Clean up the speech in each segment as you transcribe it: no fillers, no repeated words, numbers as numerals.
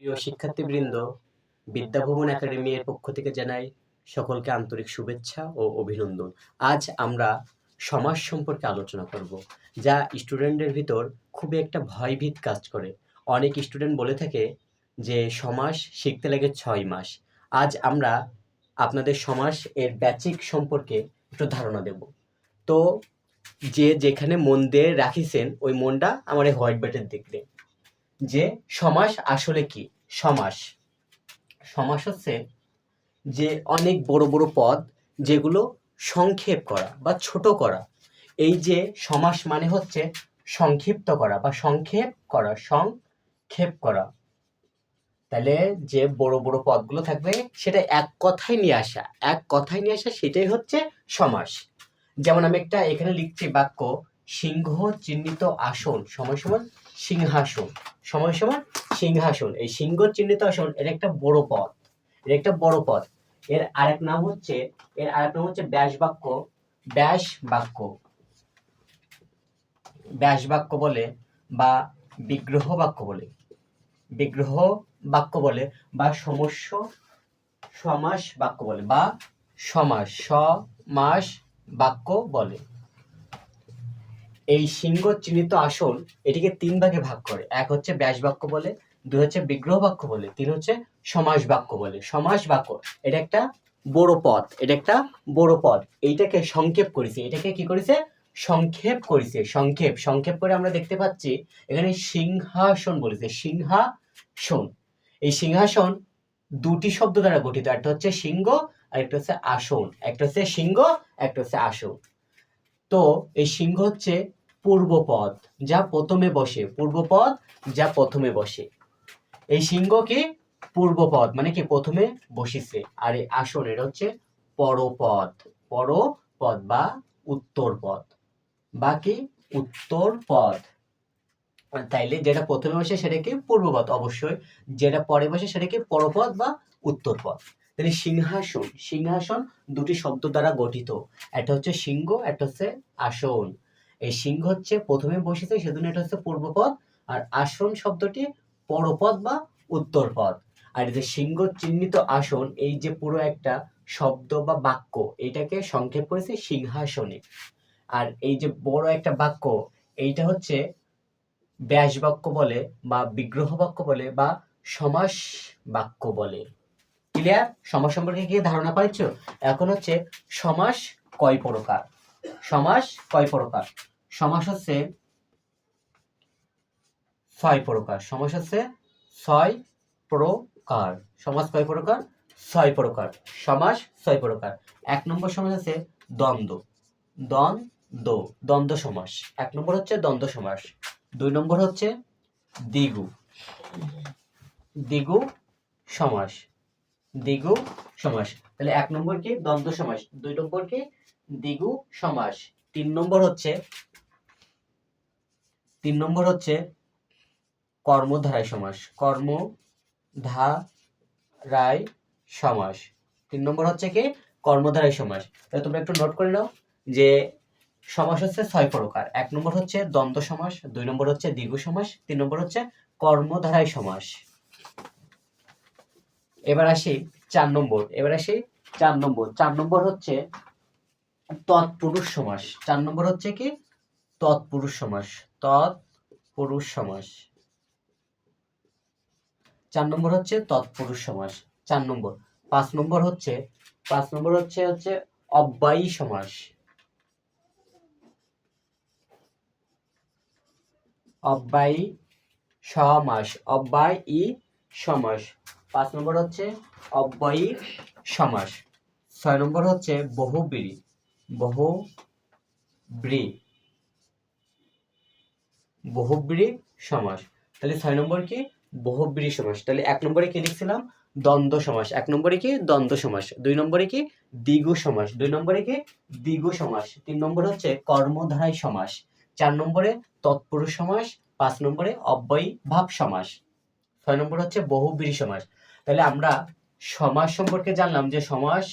প্রিয় শিক্ষার্থীবৃন্দ, বিদ্যাভবন একাডেমি এর পক্ষ থেকে জানাই সকলকে আন্তরিক শুভেচ্ছা ও অভিনন্দন। আজ আমরা সমাজ সম্পর্কে আলোচনা করব, যা স্টুডেন্টদের ভিতর খুবই একটা ভয়ভীত কাজ করে। অনেক স্টুডেন্ট বলে থাকে যে সমাস শিখতে লাগে 6 মাস। আজ আমরা আপনাদের সমাস এর বেসিক সম্পর্কে একটু ধারণা দেব। তো যে যেখানে মন দিয়ে রাখিছেন ওই মনটা আমার এই হোয়াইট বোর্ডের দিক দিয়ে। যে সমাস আসলে কি? সমাস সমাস হচ্ছে যে অনেক বড় বড় পদ যেগুলো সংক্ষেপ করা বা ছোট করা। এই যে সমাস মানে হচ্ছে সংক্ষিপ্ত করা বা সংক্ষেপ করা। তাহলে যে বড় বড় পদগুলো থাকবে সেটা এক কথায় নিয়ে আসা সেটাই হচ্ছে সমাস। যেমন আমি একটা এখানে লিখছি বাক্য, সিংহ চিহ্নিত আসন সময় সমান সিংহাসন, সময় সমান সিংহাসন। এই সিংহ চিহ্নিত আসন এর একটা বড় পদ। এর আরেক নাম হচ্ছে ব্যাস বাক্য বলে বা বিগ্রহ বাক্য বলে বা সমাস বাক্য বলে। এই সিংহ চিহ্নিত আসন এটিকে 3 ভাগে ভাগ করে। এক হচ্ছে ব্যাস বাক্য বলে, 2 হচ্ছে বিগ্রহ বাক্য বলে, 3 হচ্ছে সমাস বাক্য বলে। সমাস বাক্য এটা একটা বড় পদ। এইটাকে সংক্ষেপ করেছে। এটাকে কি করেছে? সংক্ষেপ করেছে। সংক্ষেপ করে আমরা দেখতে পাচ্ছি এখানে সিংহাসন বলেছে। সিংহাসন, এই সিংহাসন দুটি শব্দ দ্বারা গঠিত। একটা হচ্ছে সিংহ আর একটা হচ্ছে আসন। তো এই সিংহ হচ্ছে পূর্বপদ যা প্রথমে বসে। এই সিংহ কি? পূর্বপদ মানে কি প্রথমে বসিছে। আর এই আসন এটা হচ্ছে পরপদ বা উত্তর পদ। তাইলে যেটা প্রথমে বসে সেটা কি? পূর্বপদ অবশ্যই, যেটা পরে বসে সেটা কি? পরপদ বা উত্তরপদ। তাহলে সিংহাসন দুটি শব্দ দ্বারা গঠিত। একটা হচ্ছে সিংহ, একটা হচ্ছে আসন। এই সিংহ হচ্ছে প্রথমে বসেছে সেজন্য এটা হচ্ছে পূর্বপদ, আর আসন শব্দটি পরপদ বা উত্তরপদ। আর এই যে সিংহ চিহ্নিত আসন, এই যে পুরো একটা শব্দ বা বাক্য, এটাকে সংক্ষেপ করেছে সিংহাসনে। আর এই যে বড় একটা বাক্য, এইটা হচ্ছে ব্যাস বাক্য বলে বা বিগ্রহ বাক্য বলে বা সমাস বাক্য বলে। ক্লিয়ার? সমাস সম্পর্কে কি ধারণা পাচ্ছো? এখন হচ্ছে সমাস কয় প্রকার। সমাস হচ্ছে 6 প্রকার। সমাস কয় প্রকার? 6 প্রকার। সমাস 6 প্রকার। 1 নম্বর সমাস আছে দ্বন্দ্ব সমাস। 1 নম্বর হচ্ছে দ্বন্দ্ব সমাস। 2 নম্বর হচ্ছে দ্বিগু সমাস। তাহলে 1 নম্বর কি? দ্বন্দ্ব সমাস। 2 নম্বর কি? দ্বিগু সমাস। 3 নম্বর হচ্ছে কর্মধারয় সমাস। 3 নম্বর হচ্ছে কি? কর্মধারয় সমাস। তাহলে তোমরা একটু নোট করে নাও যে সমাস হচ্ছে 6 প্রকার। 1 নম্বর হচ্ছে দ্বন্দ্ব সমাস, 2 নম্বর হচ্ছে দ্বিগু সমাস, 3 নম্বর হচ্ছে কর্মধারয় সমাস। এবার আসি 4 নম্বর। 4 নম্বর হচ্ছে তৎপুরুষ সমাস। 4 নম্বর হচ্ছে কি? তৎপুরুষ সমাস। 4 নম্বর হচ্ছে তৎপুরুষ সমাস। 4 নম্বর। 5 নম্বর হচ্ছে অব্যয়ী সমাস। অব্যয়ী সমাস। 5 নম্বর হচ্ছে অব্যয়ী সমাস। 6 নম্বর হচ্ছে বহুব্রী সমাস। তাহলে 6 নম্বর কি? বহুব্রী সমাস। তাহলে 1 নম্বরে কি লিখছিলাম? দ্বন্দ্ব সমাস। 1 নম্বরে কি? দ্বন্দ্ব সমাস। 2 নম্বরে কি? দ্বিগু সমাস। 2 নম্বরে কি? দ্বিগু সমাস। 3 নম্বরে হচ্ছে কর্মধারয় সমাস। 4 নম্বরে তৎপুরুষ সমাস। 5 নম্বরে অব্যয়ী ভাব সমাস। 6 নম্বর হচ্ছে বহুব্রী সমাস। তাহলে আমরা সমাস সম্পর্কে জানলাম যে সমাস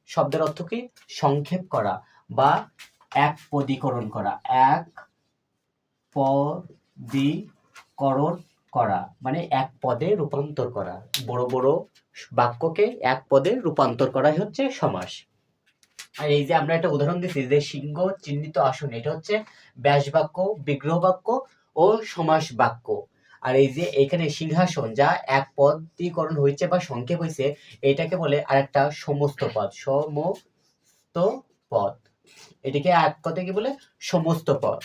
শব্দের অর্থ কি? সংক্ষেপ করা বা একপদীকরণ করা। করা মানে এক পদে রূপান্তর করা, বড় বড় বাক্যকে এক পদে রূপান্তর করাই হচ্ছে সমাস। আর এই যে আমরা একটা উদাহরণ দিচ্ছি যে সিংহ চিহ্নিত আসন, এটা হচ্ছে ব্যাস বাক্য, বিগ্রহ বাক্য ও সমাস বাক্য। আর এই যে এখানে সিংহাসন যা এক পদীকরণ হয়েছে বা সংক্ষেপ হয়েছে, এটাকে বলে আরেকটা সমস্ত পদ, সমস্ত পদ। এটাকে এক কথায় কি বলে? সমস্ত পদ।